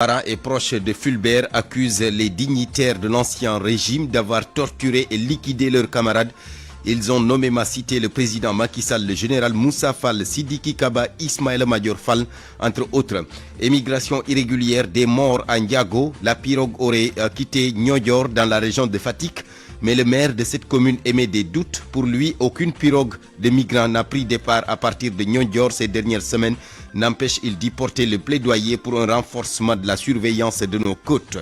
Parents et proches de Fulbert accusent les dignitaires de l'ancien régime d'avoir torturé et liquidé leurs camarades. Ils ont nommément cité le président Macky Sall, le général Moussa Fall, Sidiki Kaba, Ismaïla Madior Fall, entre autres. Émigration irrégulière des morts à Ndiago. La pirogue aurait quitté Niodior dans la région de Fatick. Mais le maire de cette commune émet des doutes. Pour lui, aucune pirogue de migrants n'a pris départ à partir de Niodior ces dernières semaines. N'empêche, il dit porter le plaidoyer pour un renforcement de la surveillance de nos côtes.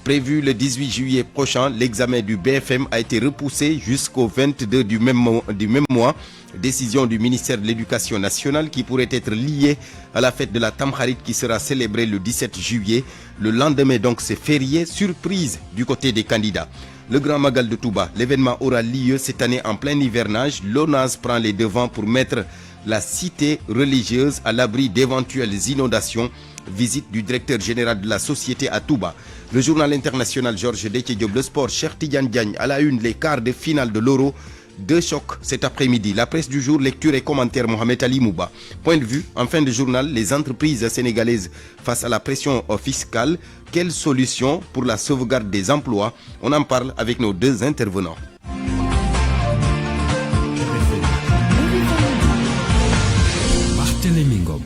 Prévu le 18 juillet prochain, l'examen du BFM a été repoussé jusqu'au 22 du même mois. Décision du ministère de l'Éducation nationale qui pourrait être liée à la fête de la Tamkharit qui sera célébrée le 17 juillet. Le lendemain donc c'est férié, surprise du côté des candidats. Le Grand Magal de Touba, l'événement aura lieu cette année en plein hivernage. L'ONAS prend les devants pour mettre la cité religieuse à l'abri d'éventuelles inondations. Visite du directeur général de la société à Touba. Le journal international Georges Déthié Diop, le sport, Cheikh Tidiane Diagne à la une, les quarts de finale de l'Euro. Deux chocs cet après-midi. La presse du jour, lecture et commentaire Mohamed Ali Mouba. Point de vue, en fin de journal, les entreprises sénégalaises face à la pression fiscale. Quelle solution pour la sauvegarde des emplois? On en parle avec nos deux intervenants.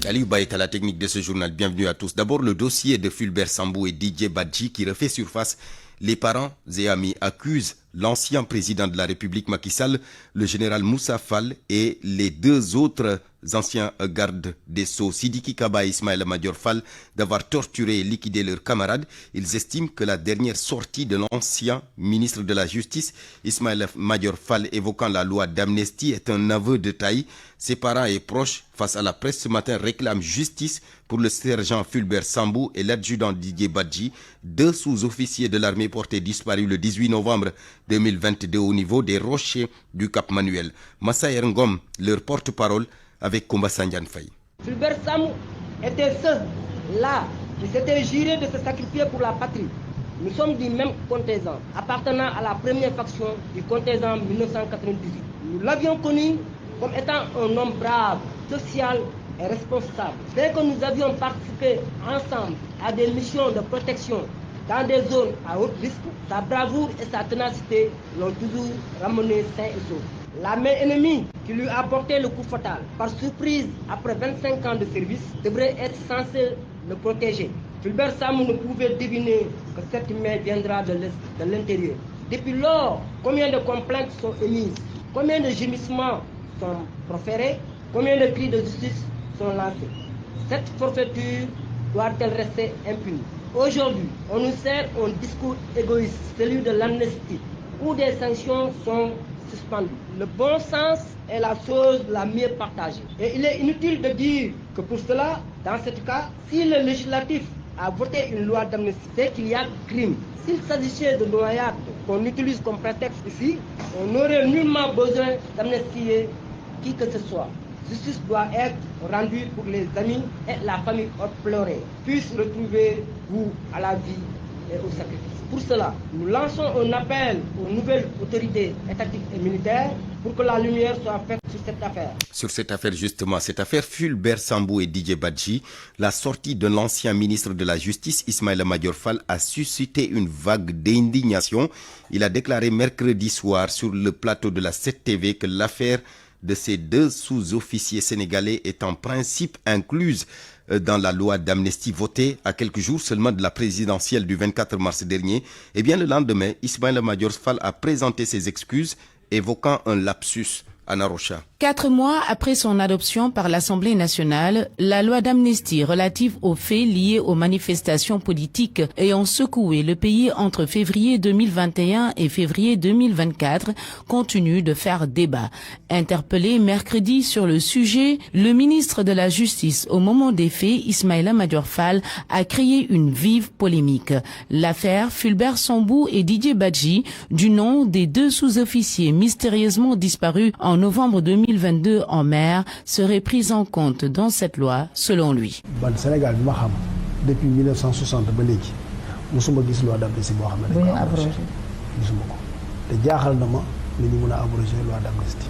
Ali Ba est à la technique de ce journal. Bienvenue à tous. D'abord, le dossier de Fulbert Sambou et Didier Badji qui refait surface. Les parents et amis accusent l'ancien président de la République Macky Sall, le général Moussa Fall et les deux autres anciens gardes des Sceaux, Sidiki Kaba et Ismaïla Madior Fall, d'avoir torturé et liquidé leurs camarades. Ils estiment que la dernière sortie de l'ancien ministre de la Justice, Ismaïla Madior Fall, évoquant la loi d'amnistie, est un aveu de taille. Ses parents et proches, face à la presse ce matin, réclament justice pour le sergent Fulbert Sambou et l'adjudant Didier Badji, deux sous-officiers de l'armée portés disparus le 18 novembre 2022 au niveau des rochers du Cap Manuel. Massaer Ngom, leur porte-parole, avec Koumba Sandiane Faye. Fulbert Sambou était ceux-là qui s'étaient jurés de se sacrifier pour la patrie. Nous sommes du même contingent, appartenant à la première faction du contingent 1998. Nous l'avions connu comme étant un homme brave, social et responsable. Dès que nous avions participé ensemble à des missions de protection dans des zones à haut risque, sa bravoure et sa ténacité l'ont toujours ramené sain et sauf. La main ennemie qui lui a porté le coup fatal par surprise après 25 ans de service devrait être censée le protéger. Fulbert Sambou ne pouvait deviner que cette main viendra de l'intérieur. Depuis lors, combien de complaintes sont émises, combien de gémissements sont proférés, combien de cris de justice sont lancés. Cette forfaiture doit-elle rester impunie? Aujourd'hui, on nous sert un discours égoïste, celui de l'amnistie, où des sanctions sont suspendues. Le bon sens est la chose la mieux partagée. Et il est inutile de dire que pour cela, dans ce cas, si le législatif a voté une loi d'amnistie, c'est qu'il y a crime. S'il s'agissait de noyade qu'on utilise comme prétexte ici, on n'aurait nullement besoin d'amnistier qui que ce soit. Justice doit être rendue pour les amis et la famille pleurée puissent retrouver goût à la vie et au sacrifice. Pour cela, nous lançons un appel aux nouvelles autorités étatiques et militaires pour que la lumière soit faite sur cette affaire. Sur cette affaire justement, cette affaire Fulbert Sambou et Didier Badji, la sortie de l'ancien ministre de la Justice, Ismaïla Madior Fall, a suscité une vague d'indignation. Il a déclaré mercredi soir sur le plateau de la 7TV que l'affaire de ces deux sous-officiers sénégalais est en principe incluse dans la loi d'amnistie votée à quelques jours seulement de la présidentielle du 24 mars dernier. Et bien le lendemain, Ismaïla Madior Fall a présenté ses excuses évoquant un lapsus. Anna Rocha. 4 mois après son adoption par l'Assemblée nationale, la loi d'amnistie relative aux faits liés aux manifestations politiques ayant secoué le pays entre février 2021 et février 2024 continue de faire débat. Interpellé mercredi sur le sujet, le ministre de la Justice au moment des faits, Ismaïla Madior Fall, a créé une vive polémique. L'affaire Fulbert Sambou et Didier Badji, du nom des deux sous-officiers mystérieusement disparus en novembre 2022 en mer, serait prise en compte dans cette loi, selon lui. Sénégal, depuis 1960, nous avons dit loi d'amnistie. Nous avons abrogé la loi d'amnistie.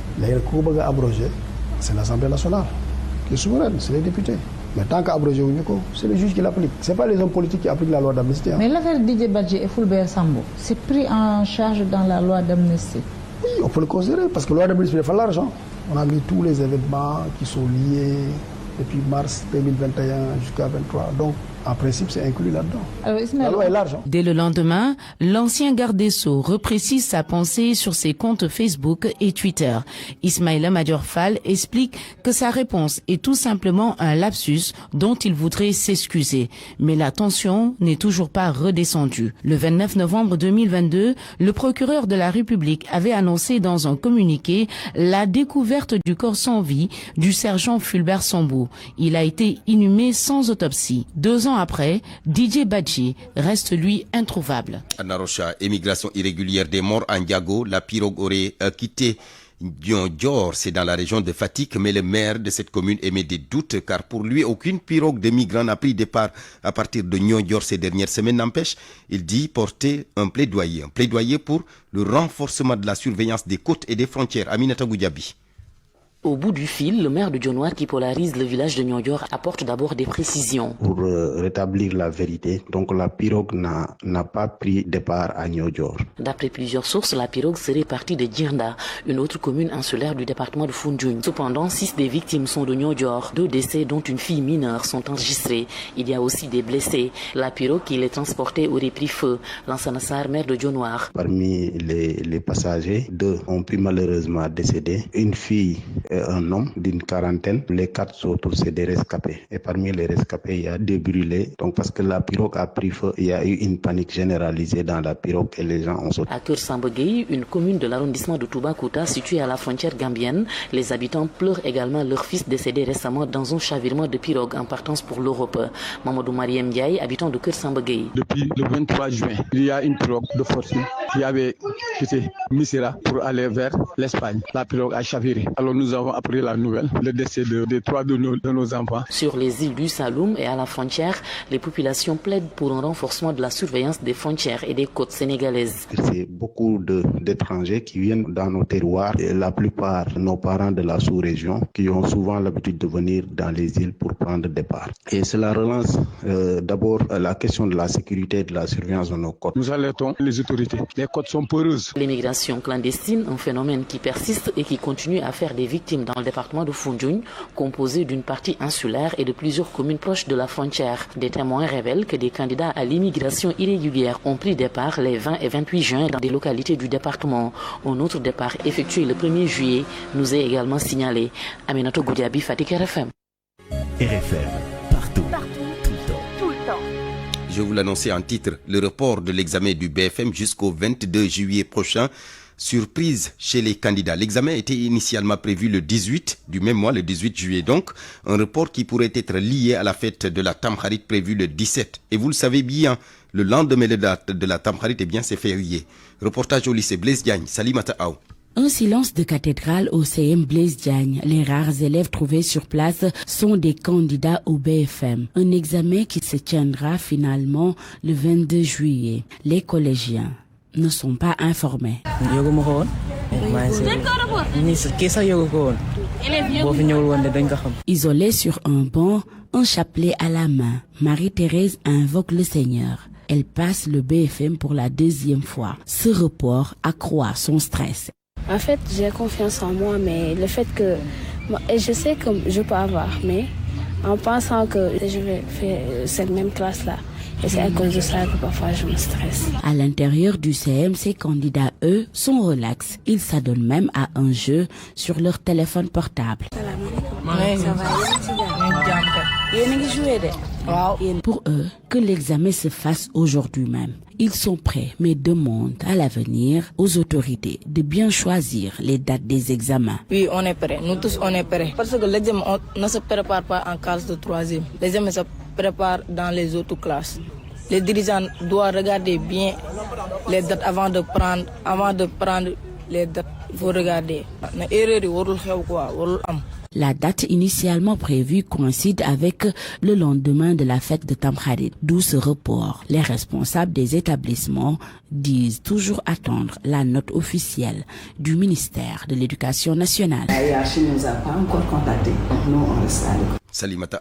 C'est l'Assemblée nationale qui est souveraine, c'est les députés. Mais tant qu'abrogé, c'est le juge qui l'applique. Ce n'est pas les hommes politiques qui appliquent la loi d'amnistie. Mais l'affaire Didier Badji et Fulbert Sambou, c'est pris en charge dans la loi d'amnistie. Oui, on peut le considérer, parce que la loi d'amnistie, il faut l'argent. On a mis tous les événements qui sont liés depuis mars 2021 jusqu'à 2023. Donc, en principe, c'est inclus là-dedans. La loi est large. Dès le lendemain, l'ancien garde des Sceaux reprécise sa pensée sur ses comptes Facebook et Twitter. Ismaïla Madior Fall explique que sa réponse est tout simplement un lapsus dont il voudrait s'excuser. Mais la tension n'est toujours pas redescendue. Le 29 novembre 2022, le procureur de la République avait annoncé dans un communiqué la découverte du corps sans vie du sergent Fulbert Sambou. Il a été inhumé sans autopsie. 2 ans après, Didier Badji reste lui introuvable. À Narocha, émigration irrégulière des morts en Ndiago, la pirogue aurait quitté Niodior, c'est dans la région de Fatick, mais le maire de cette commune émet des doutes car pour lui, aucune pirogue de migrants n'a pris départ à partir de Niodior ces dernières semaines. N'empêche, il dit porter un plaidoyer pour le renforcement de la surveillance des côtes et des frontières. Aminata Goudiaby. Au bout du fil, le maire de Dionewar qui polarise le village de Niodior apporte d'abord des précisions. Pour rétablir la vérité, donc la pirogue n'a pas pris départ à Niodior. D'après plusieurs sources, la pirogue serait partie de Djirnda, une autre commune insulaire du département de Foundiougne. Cependant, 6 des victimes sont de Niodior. 2 décès, dont une fille mineure, sont enregistrés. Il y a aussi des blessés. La pirogue qui les transportait aurait pris feu. Lansana Sarr, maire de Dionewar. Parmi les passagers, 2 ont pu malheureusement décéder. Une fille un homme d'une quarantaine, les 4 autres c'est des rescapés. Et parmi les rescapés, il y a des brûlés. Donc parce que la pirogue a pris feu, il y a eu une panique généralisée dans la pirogue et les gens ont sauté. À Keur Sambagui, une commune de l'arrondissement de Toubacouta située à la frontière gambienne, les habitants pleurent également leur fils décédé récemment dans un chavirement de pirogue en partance pour l'Europe. Mamadou Mariem Ndiaye, habitant de Keur Sambagui. Depuis le 23 juin, il y a une pirogue de fortune qui avait quitté Missira pour aller vers l'Espagne. La pirogue a chaviré. Alors nous avons appris la nouvelle, le décès de 3 de nos enfants. Sur les îles du Saloum et à la frontière, les populations plaident pour un renforcement de la surveillance des frontières et des côtes sénégalaises. C'est beaucoup d'étrangers qui viennent dans nos terroirs, et la plupart nos parents de la sous-région qui ont souvent l'habitude de venir dans les îles pour prendre départ. Et cela relance d'abord la question de la sécurité et de la surveillance de nos côtes. Nous alertons les autorités, les côtes sont poreuses. L'immigration clandestine, un phénomène qui persiste et qui continue à faire des victimes dans le département de Foundiougne, composé d'une partie insulaire et de plusieurs communes proches de la frontière. Des témoins révèlent que des candidats à l'immigration irrégulière ont pris départ les 20 et 28 juin dans des localités du département. Un autre départ effectué le 1er juillet nous est également signalé. Aminato Goudiaby, Fatick RFM. RFM, partout, tout le temps. Je vous l'annonçais en titre, le report de l'examen du BFM jusqu'au 22 juillet prochain. Surprise chez les candidats. L'examen était initialement prévu le 18 du même mois, le 18 juillet donc. Un report qui pourrait être lié à la fête de la Tamkharit prévue le 17. Et vous le savez bien, le lendemain de la Tamkharit, eh bien c'est férié. Reportage au lycée Blaise Diagne, Salimata Aou. Un silence de cathédrale au CM Blaise Diagne. Les rares élèves trouvés sur place sont des candidats au BFM. Un examen qui se tiendra finalement le 22 juillet. Les collégiens ne sont pas informés. Isolés sur un banc, un chapelet à la main, Marie-Thérèse invoque le Seigneur. Elle passe le BFM pour la 2e fois. Ce report accroît son stress. En fait, j'ai confiance en moi, mais le fait que... je sais que je peux avoir, mais en pensant que je vais faire cette même classe-là, et c'est à cause de ça que parfois je me stresse. À l'intérieur du CM, ces candidats, eux, sont relax. Ils s'adonnent même à un jeu sur leur téléphone portable. Pour eux, que l'examen se fasse aujourd'hui même. Ils sont prêts, mais demandent à l'avenir aux autorités de bien choisir les dates des examens. Oui, on est prêts. Nous tous, on est prêts. Parce que l'examen ne se prépare pas en classe de 3e. L'examen se prépare dans les autres classes. Les dirigeants doivent regarder bien les dates avant de prendre les dates. Il faut regarder. La date initialement prévue coïncide avec le lendemain de la fête de Tamkharit, d'où ce report. Les responsables des établissements disent toujours attendre la note officielle du ministère de l'Éducation nationale. La hiérarchie ne nous a pas encore contactés. Nous, on reste à l'école. Salimata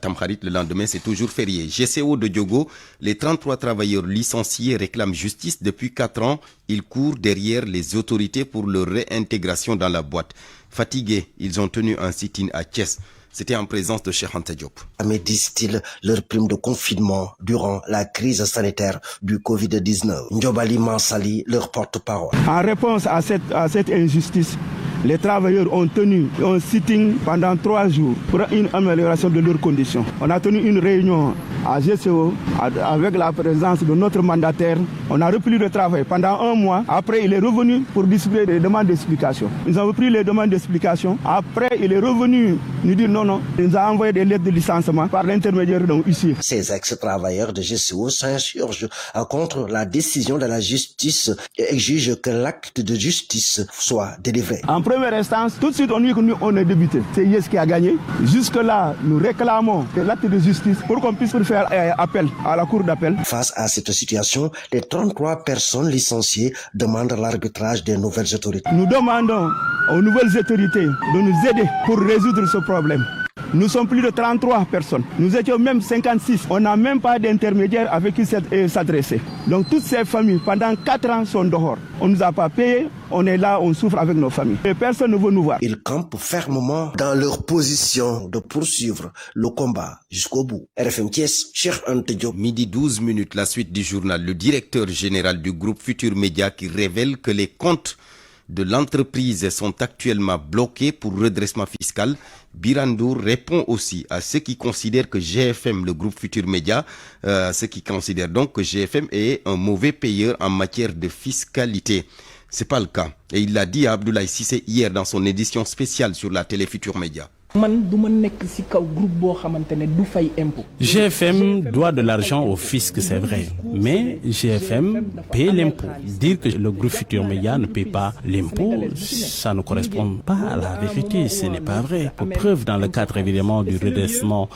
Tamkharit, le lendemain, c'est toujours férié. GCO de Diogo, les 33 travailleurs licenciés réclament justice depuis 4 ans. Ils courent derrière les autorités pour leur réintégration dans la boîte. Fatigués, ils ont tenu un sit-in à Thiès. C'était en présence de Cheikh Anta Diop. Mais disent-ils leur prime de confinement durant la crise sanitaire du Covid-19. Ndiobali Mansali, leur porte-parole. En réponse à cette injustice, les travailleurs ont tenu un sitting pendant 3 jours pour une amélioration de leurs conditions. On a tenu une réunion à GCO avec la présence de notre mandataire. On a repris le travail pendant 1 mois. Après, il est revenu pour discuter des demandes d'explication. Nous avons pris les demandes d'explication. Après, il est revenu nous dire non. Il nous a envoyé des lettres de licenciement par l'intermédiaire de ici. Ces ex-travailleurs de GCO s'insurgent contre la décision de la justice et exigent que l'acte de justice soit délivré. En première instance, tout de suite on dit que nous on est débuté. C'est Yes qui a gagné. Jusque-là, nous réclamons l'acte de justice pour qu'on puisse faire appel à la cour d'appel. Face à cette situation, les 33 personnes licenciées demandent l'arbitrage des nouvelles autorités. Nous demandons aux nouvelles autorités de nous aider pour résoudre ce problème. Nous sommes plus de 33 personnes. Nous étions même 56. On n'a même pas d'intermédiaire avec qui s'adresser. Donc toutes ces familles, pendant 4 ans, sont dehors. On ne nous a pas payé. On est là, on souffre avec nos familles. Et personne ne veut nous voir. Ils campent fermement dans leur position de poursuivre le combat jusqu'au bout. RFM Thiès, Cheikh Anta Diop. Midi 12 minutes, la suite du journal. Le directeur général du groupe Futur Média qui révèle que les comptes de l'entreprise sont actuellement bloqués pour redressement fiscal. Birandour répond aussi à ceux qui considèrent que GFM, le groupe Futur Média, ceux qui considèrent donc que GFM est un mauvais payeur en matière de fiscalité. C'est pas le cas. Et il l'a dit à Abdoulaye Cissé hier dans son édition spéciale sur la télé Futur Média. GFM doit de l'argent au fisc, c'est vrai, mais GFM paye l'impôt. Dire que le groupe Futur Média ne paye pas l'impôt, ça ne correspond pas à la vérité, ce n'est pas vrai. Pour preuve, dans le cadre évidemment du redressement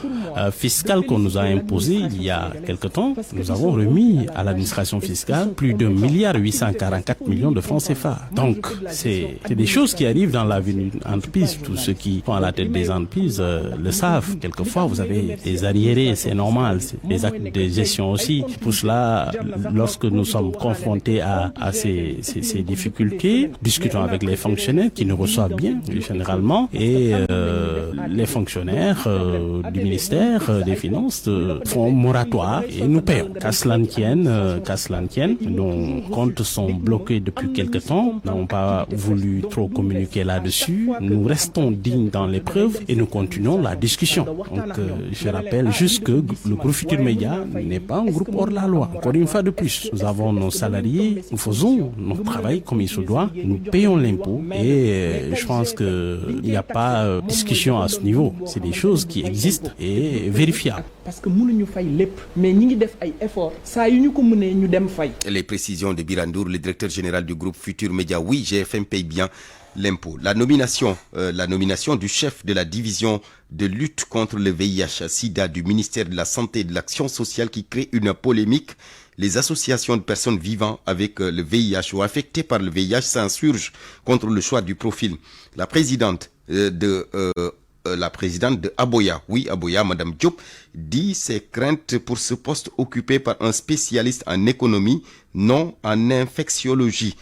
fiscal qu'on nous a imposé il y a quelque temps, nous avons remis à l'administration fiscale plus de 1,844 milliards de francs CFA. Donc, c'est des choses qui arrivent dans la vie d'une entreprise. Tous ceux qui sont à la tête des entreprises le savent. Quelquefois, vous avez des arriérés, c'est normal. C'est des actes de gestion aussi. Pour cela, lorsque nous sommes confrontés à ces difficultés, discutons avec les fonctionnaires qui nous reçoivent bien, généralement, et les fonctionnaires du ministère des Finances font moratoire et nous payons. Qu'à cela ne tienne, nos comptes sont bloqués depuis quelque temps. Nous n'avons pas voulu trop communiquer là-dessus. Nous restons dignes dans l'épreuve et nous continuons la discussion. Donc, je rappelle juste que le groupe Futur Média n'est pas un groupe hors la loi. Encore une fois de plus, nous avons nos salariés, nous faisons notre travail comme il se doit, nous payons l'impôt et je pense qu'il n'y a pas de discussion à ce niveau. C'est des choses qui existent et vérifiables. Parce que nous ne faisons pas, mais nous avons fait des efforts. Ça nous Les précisions de Birandour, le directeur général du groupe Futur Média. Oui, GFM paye bien l'impôt. La nomination du chef de la division de lutte contre le VIH-Sida du ministère de la Santé et de l'Action sociale qui crée une polémique. Les associations de personnes vivant avec le VIH ou affectées par le VIH s'insurgent contre le choix du profil. La présidente de Aboya, Madame Diop, dit ses craintes pour ce poste occupé par un spécialiste en économie, non en infectiologie.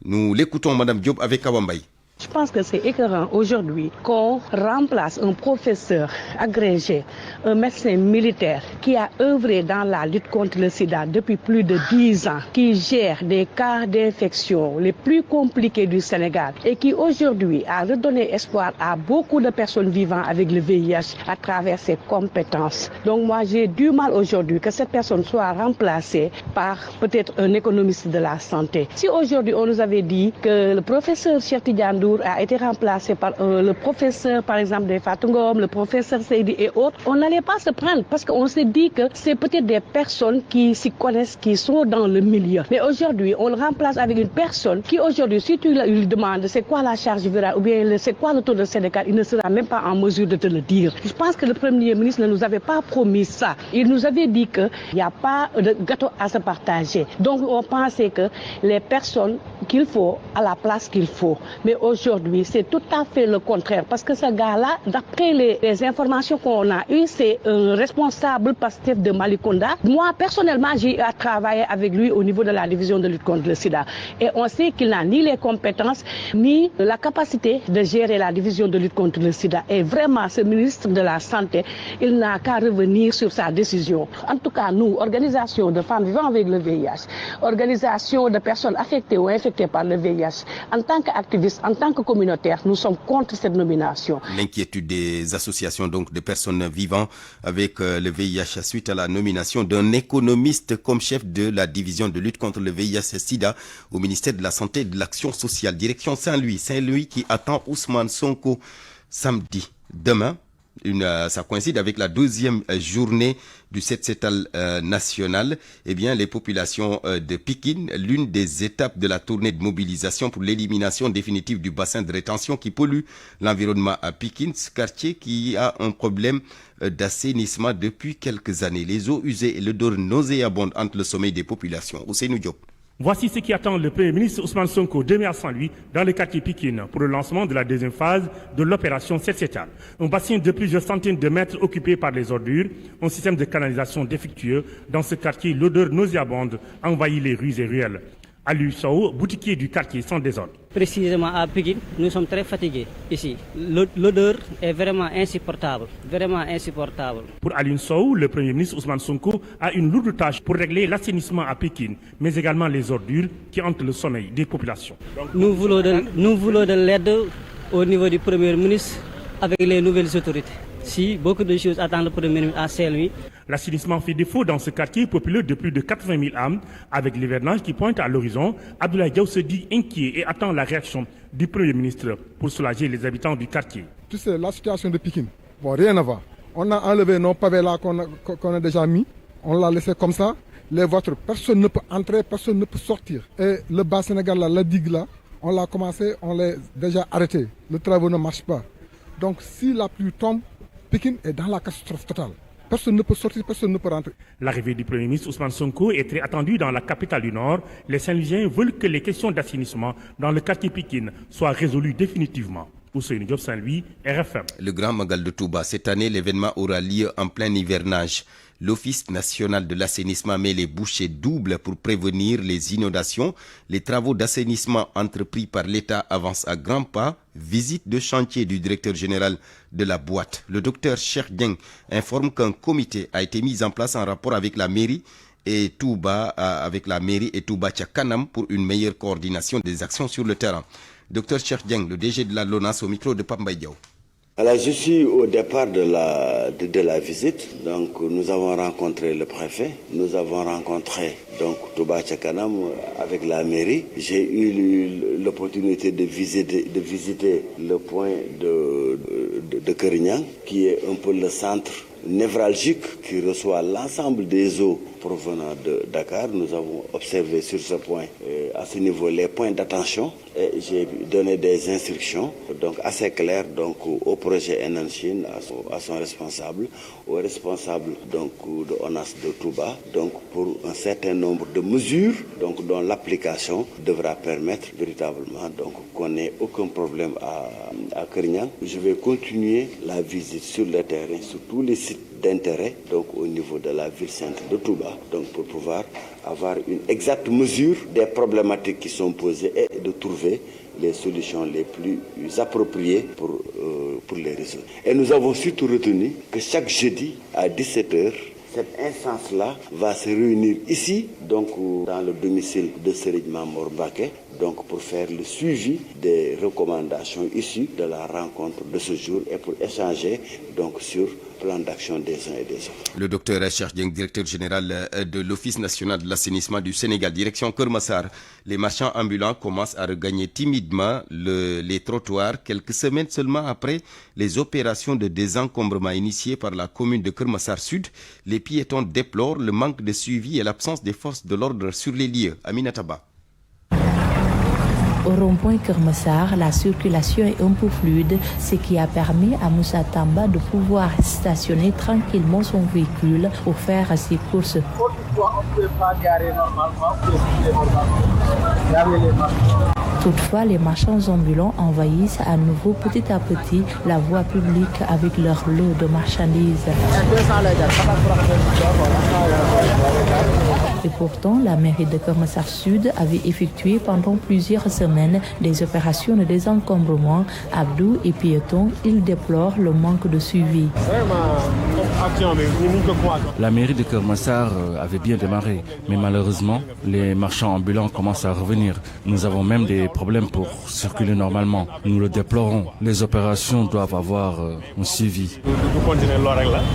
Nous l'écoutons, Madame Diop, avec Kawambaye. Je pense que c'est écœurant aujourd'hui qu'on remplace un professeur agrégé, un médecin militaire qui a œuvré dans la lutte contre le sida depuis plus de 10 ans, qui gère des cas d'infection les plus compliqués du Sénégal et qui aujourd'hui a redonné espoir à beaucoup de personnes vivant avec le VIH à travers ses compétences. Donc moi j'ai du mal aujourd'hui que cette personne soit remplacée par peut-être un économiste de la santé. Si aujourd'hui on nous avait dit que le professeur Cheikh Tidiane Ndour a été remplacé par le professeur, par exemple, de Fatungom, le professeur Seydi et autres, on n'allait pas se prendre parce qu'on s'est dit que c'est peut-être des personnes qui s'y connaissent, qui sont dans le milieu. Mais aujourd'hui, on le remplace avec une personne qui aujourd'hui, si tu lui demandes c'est quoi la charge virale ou bien c'est quoi le taux de Sénégal, il ne sera même pas en mesure de te le dire. Je pense que le Premier ministre ne nous avait pas promis ça. Il nous avait dit qu'il n'y a pas de gâteau à se partager. Donc on pensait que les personnes qu'il faut à la place qu'il faut. Mais aujourd'hui, c'est tout à fait le contraire. Parce que ce gars-là, d'après les informations qu'on a eues, c'est un responsable Pastef de Malikonda. Moi, personnellement, j'ai travaillé avec lui au niveau de la division de lutte contre le sida. Et on sait qu'il n'a ni les compétences, ni la capacité de gérer la division de lutte contre le sida. Et vraiment, ce ministre de la Santé, il n'a qu'à revenir sur sa décision. En tout cas, nous, organisation de femmes vivant avec le VIH, organisation de personnes affectées ou infectées par le VIH, en tant qu'activistes, en tant que communautaires, nous sommes contre cette nomination. L'inquiétude des associations donc de personnes vivant avec le VIH suite à la nomination d'un économiste comme chef de la division de lutte contre le VIH-Sida au ministère de la Santé et de l'Action sociale. Direction Saint-Louis. Saint-Louis qui attend Ousmane Sonko samedi. Demain, ça coïncide avec la 12e journée du Set-Setal national. Eh bien, les populations de Pikine, l'une des étapes de la tournée de mobilisation pour l'élimination définitive du bassin de rétention qui pollue l'environnement à Pikine, ce quartier qui a un problème d'assainissement depuis quelques années. Les eaux usées et l'odeur nauséabonde entre le sommeil des populations. Ousseynou Diop. Voici ce qui attend le Premier ministre Ousmane Sonko demain à Saint-Louis dans le quartier Pikine pour le lancement de la deuxième phase de l'opération Set-Setal. Un bassin de plusieurs centaines de mètres occupé par les ordures, un système de canalisation défectueux. Dans ce quartier, l'odeur nauséabonde envahit les rues et ruelles. Aliou Sow, boutiquier du quartier sans désordre. Précisément à Pikine, nous sommes très fatigués ici. L'odeur est vraiment insupportable. Vraiment insupportable. Pour Aliou Sow, le Premier ministre Ousmane Sonko a une lourde tâche pour régler l'assainissement à Pikine, mais également les ordures qui hantent le sommeil des populations. Nous voulons de l'aide au niveau du Premier ministre avec les nouvelles autorités. Si beaucoup de choses attendent le Premier ministre à Saint-Louis. L'assainissement fait défaut dans ce quartier populeux de plus de 80 000 âmes. Avec l'hivernage qui pointe à l'horizon, Abdoulaye Diaw se dit inquiet et attend la réaction du Premier ministre pour soulager les habitants du quartier. Tu sais, la situation de Pikine, bon, rien à voir. On a enlevé nos pavés là qu'on a déjà mis. On l'a laissé comme ça. Les voitures, personne ne peut entrer, personne ne peut sortir. Et le bas Sénégal, là, la digue là, on l'a commencé, on l'a déjà arrêté. Le travaux ne marche pas. Donc si la pluie tombe, Pikine est dans la catastrophe totale. Personne ne peut sortir, personne ne peut rentrer. L'arrivée du Premier ministre Ousmane Sonko est très attendue dans la capitale du Nord. Les Saint-Louisiens veulent que les questions d'assainissement dans le quartier Pikine soient résolues définitivement. Ousseynou Diop, Saint-Louis, RFM. Le Grand Magal de Touba. Cette année, l'événement aura lieu en plein hivernage. L'Office national de l'assainissement met les bouchées doubles pour prévenir les inondations. Les travaux d'assainissement entrepris par l'État avancent à grands pas. Visite de chantier du directeur général de la boîte. Le docteur Cheikh Dieng informe qu'un comité a été mis en place en rapport avec la mairie et Touba Tchakanam pour une meilleure coordination des actions sur le terrain. Docteur Cheikh Dieng, le DG de la LONASE au micro de Pambay Diaw. Alors, je suis au départ de la visite. Donc, nous avons rencontré le préfet. Nous avons rencontré donc Touba Tchakanam avec la mairie. J'ai eu l'opportunité de visiter le point de Kerignan, qui est un peu le centre névralgique qui reçoit l'ensemble des eaux provenant de Dakar. Nous avons observé sur ce point, à ce niveau, les points d'attention et j'ai donné des instructions donc assez claires donc au projet Enanchine, à son responsable, au responsable donc de ONAS de Touba, donc pour un certain nombre de mesures donc dont l'application devra permettre véritablement donc qu'on n'ait aucun problème à Kerignan. Je vais continuer la visite sur le terrain, sur tous les sites d'intérêt donc au niveau de la ville sainte de Touba, donc pour pouvoir avoir une exacte mesure des problématiques qui sont posées et de trouver les solutions les plus appropriées pour les résoudre. Et nous avons surtout retenu que chaque jeudi à 17h, cette instance-là va se réunir ici, donc dans le domicile de Serigne Mamor Baké, donc pour faire le suivi des recommandations issues de la rencontre de ce jour et pour échanger donc sur plan d'action des uns et des autres. Le docteur Cheikh Dieng, directeur général de l'Office national de l'assainissement du Sénégal, direction Keur Massar. Les marchands ambulants commencent à regagner timidement les trottoirs quelques semaines seulement après les opérations de désencombrement initiées par la commune de Keur Massar Sud. Les piétons déplorent le manque de suivi et l'absence des forces de l'ordre sur les lieux. Aminata Ba. Au rond-point Keur Massar, la circulation est un peu fluide, ce qui a permis à Moussa Tamba de pouvoir stationner tranquillement son véhicule pour faire ses courses. Toutefois, les marchands ambulants envahissent à nouveau petit à petit la voie publique avec leur lot de marchandises. Et pourtant, la mairie de Keur Massar Sud avait effectué pendant plusieurs semaines des opérations de désencombrement. Abdou et piétons, ils déplorent le manque de suivi. La mairie de Keur Massar avait bien démarré, mais malheureusement, les marchands ambulants commencent à revenir. Nous avons même des problèmes pour circuler normalement. Nous le déplorons. Les opérations doivent avoir un suivi.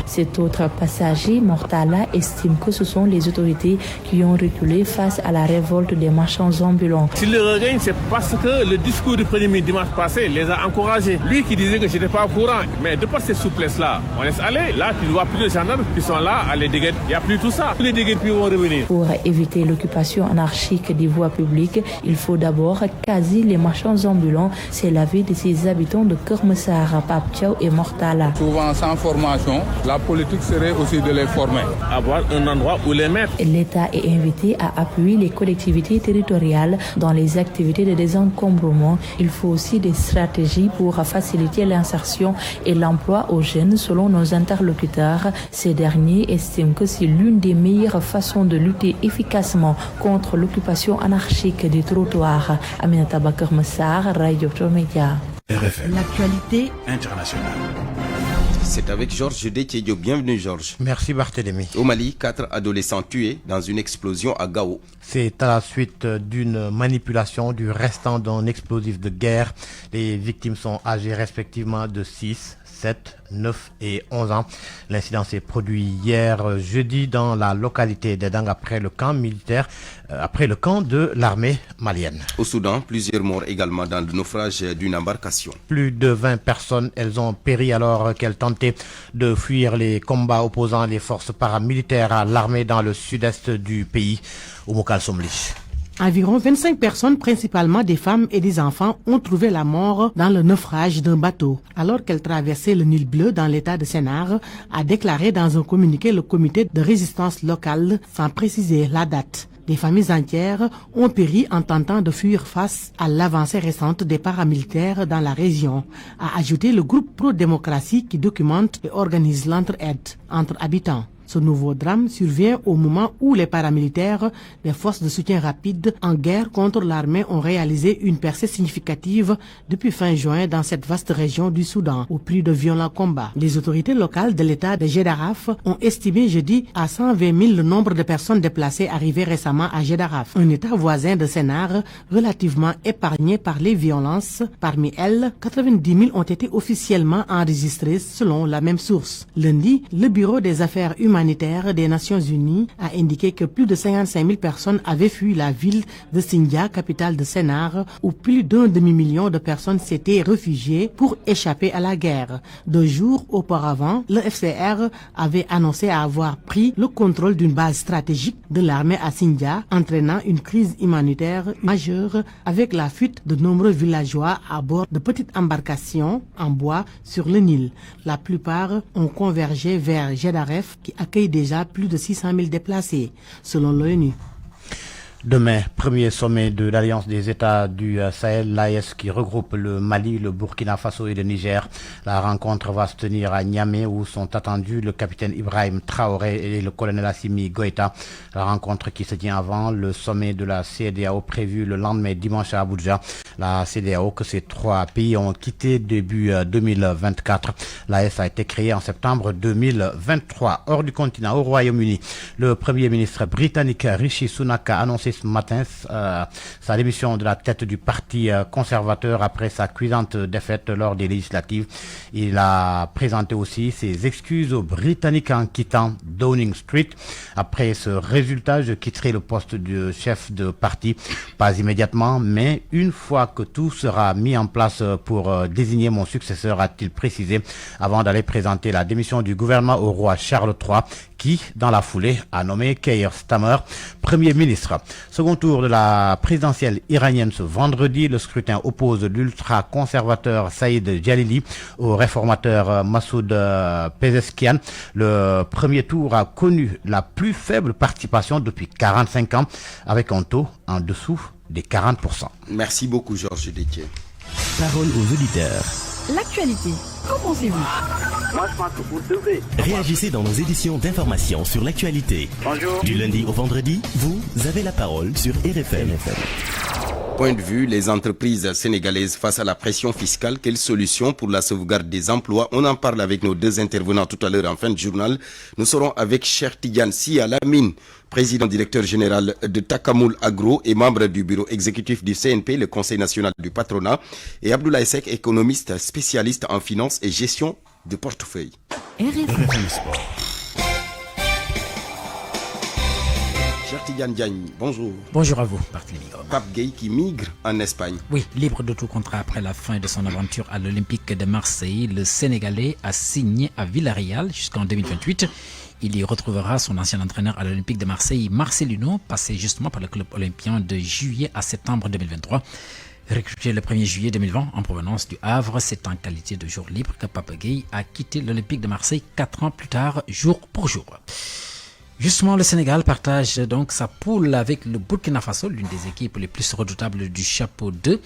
Cet autre passager, Mortala, estime que ce sont les autorités qui ont reculé face à la révolte des marchands ambulants. S'il le regagne, c'est parce que le discours du Premier ministre dimanche passé les a encouragés. Lui qui disait que je n'étais pas au courant, mais de par cette souplesse-là, on laisse aller. Là, tu vois plus de gendarmes qui sont là à les déguetter. Il n'y a plus tout ça. Tous les déguetés vont revenir. Pour éviter l'occupation anarchique des voies publiques, il faut d'abord caser les marchands ambulants. C'est l'avis de ces habitants de Keur Massar, Papchao et Mortala. Souvent sans formation, la politique serait aussi de les former. Avoir un endroit où les mettre. L'État est invité à appuyer les collectivités territoriales dans les activités de désencombrement. Il faut aussi des stratégies pour faciliter l'insertion et l'emploi aux jeunes selon nos interlocuteurs. Ces derniers estiment que c'est l'une des meilleures façons de lutter efficacement contre l'occupation anarchique des trottoirs. Aminata Ba, Keur Massar, Radio Média. L'actualité internationale. C'est avec Georges Déthié. Bienvenue Georges. Merci Barthélémy. Au Mali, 4 adolescents tués dans une explosion à Gao. C'est à la suite d'une manipulation du restant d'un explosif de guerre. Les victimes sont âgées respectivement de 6, 7, 9 et 11 ans. L'incident s'est produit hier jeudi dans la localité d'Edang après le camp de l'armée malienne. Au Soudan, plusieurs morts également dans le naufrage d'une embarcation. Plus de 20 personnes, elles ont péri alors qu'elles tentaient de fuir les combats opposant les forces paramilitaires à l'armée dans le sud-est du pays. Oumokal Somli. Environ 25 personnes, principalement des femmes et des enfants, ont trouvé la mort dans le naufrage d'un bateau. Alors qu'elles traversaient le Nil Bleu dans l'état de Sennar, a déclaré dans un communiqué le comité de résistance locale sans préciser la date. Des familles entières ont péri en tentant de fuir face à l'avancée récente des paramilitaires dans la région, a ajouté le groupe pro-démocratie qui documente et organise l'entraide entre habitants. Ce nouveau drame survient au moment où les paramilitaires des forces de soutien rapide en guerre contre l'armée ont réalisé une percée significative depuis fin juin dans cette vaste région du Soudan, au prix de violents combats. Les autorités locales de l'état de Gédaraf ont estimé jeudi à 120 000 le nombre de personnes déplacées arrivées récemment à Gédaraf, un état voisin de Sennar relativement épargné par les violences. Parmi elles, 90 000 ont été officiellement enregistrées selon la même source. Lundi, le bureau des affaires humanitaires des Nations Unies a indiqué que plus de 55 000 personnes avaient fui la ville de Sindia, capitale de Sennar, où plus d'un demi-million de personnes s'étaient réfugiées pour échapper à la guerre. 2 jours auparavant, le FCR avait annoncé avoir pris le contrôle d'une base stratégique de l'armée à Sindia, entraînant une crise humanitaire majeure avec la fuite de nombreux villageois à bord de petites embarcations en bois sur le Nil. La plupart ont convergé vers Gédaref, qui accueille déjà plus de 600 000 déplacés, selon l'ONU. Demain, premier sommet de l'Alliance des États du Sahel, l'AES, qui regroupe le Mali, le Burkina Faso et le Niger. La rencontre va se tenir à Niamey où sont attendus le capitaine Ibrahim Traoré et le colonel Assimi Goïta. La rencontre qui se tient avant le sommet de la CEDEAO prévu le lendemain dimanche à Abuja. la CEDEAO que ces 3 pays ont quitté début 2024. L'AES a été créée en septembre 2023. Hors du continent, au Royaume-Uni, le Premier ministre britannique Rishi Sunak a annoncé ce matin sa démission de la tête du parti conservateur après sa cuisante défaite lors des législatives. Il a présenté aussi ses excuses aux Britanniques en quittant Downing Street. Après ce résultat, je quitterai le poste de chef de parti, pas immédiatement, mais une fois que tout sera mis en place pour désigner mon successeur, a-t-il précisé, avant d'aller présenter la démission du gouvernement au roi Charles III, qui, dans la foulée, a nommé Keir Starmer Premier ministre. Second tour de la présidentielle iranienne ce vendredi. Le scrutin oppose l'ultra-conservateur Saïd Jalili au réformateur Massoud Pezeshkian. Le premier tour a connu la plus faible participation depuis 45 ans, avec un taux en dessous des 40%. Merci beaucoup, Georges Détier. Parole aux auditeurs. L'actualité, qu'en pensez-vous? Moi, je pense que vous devez. Réagissez dans nos éditions d'information sur l'actualité. Bonjour. Du lundi au vendredi, vous avez la parole sur RFM. Point de vue, les entreprises sénégalaises face à la pression fiscale, quelle solution pour la sauvegarde des emplois? On en parle avec nos 2 intervenants tout à l'heure en fin de journal. Nous serons avec Cheikh Tidiane Sy Al-Amin, président directeur général de Takamoul Agro et membre du bureau exécutif du CNP, le Conseil national du patronat, et Abdoulaye Seck, économiste spécialiste en finance et gestion de portefeuille. RFM Sport. Cheikh Tidiane Diagne, bonjour. Bonjour à vous, Barthélémy. Pape Gueye qui migre en Espagne. Oui, libre de tout contrat après la fin de son aventure à l'Olympique de Marseille, le Sénégalais a signé à Villarreal jusqu'en 2028. Il y retrouvera son ancien entraîneur à l'Olympique de Marseille, Marcelino, passé justement par le club olympien de juillet à septembre 2023. Recruté le 1er juillet 2020 en provenance du Havre, c'est en qualité de jour libre que Pape Gueye a quitté l'Olympique de Marseille 4 ans plus tard, jour pour jour. Justement, le Sénégal partage donc sa poule avec le Burkina Faso, l'une des équipes les plus redoutables du chapeau 2.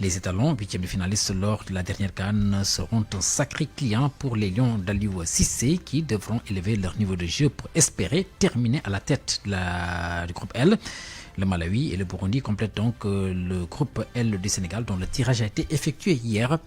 Les étalons, 8e de finalistes lors de la dernière CAN, seront un sacré client pour les Lions d'Aliou Cissé qui devront élever leur niveau de jeu pour espérer terminer à la tête du groupe L. Le Malawi et le Burundi complètent donc le groupe L du Sénégal dont le tirage a été effectué hier.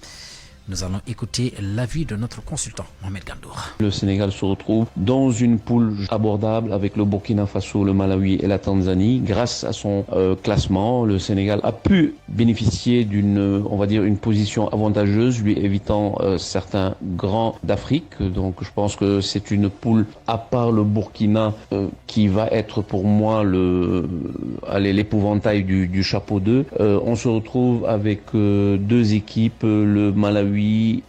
Nous allons écouter l'avis de notre consultant, Mohamed Gandour. Le Sénégal se retrouve dans une poule abordable avec le Burkina Faso, le Malawi et la Tanzanie. Grâce à son classement, le Sénégal a pu bénéficier d'une, on va dire, une position avantageuse, lui évitant certains grands d'Afrique. Donc je pense que c'est une poule, à part le Burkina, qui va être pour moi l'épouvantail du chapeau 2. On se retrouve avec 2 équipes, le Malawi